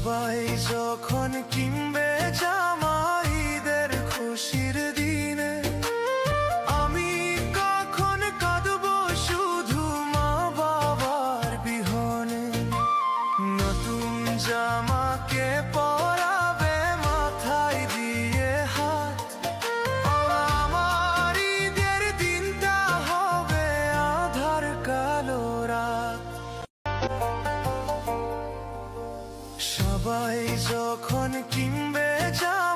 সবাই যখন কিনবে জামা ঈদের খুশির দিনে, আমি কখন কাঁদবো শুধু মা বাবার বিহনে। নতুন জামাকে পরাবে মাথায় দিয়ে হাত, আমার ঈদের দিনটা হবে আঁধার কালো রাত। সবাই যখন কিনবে জামা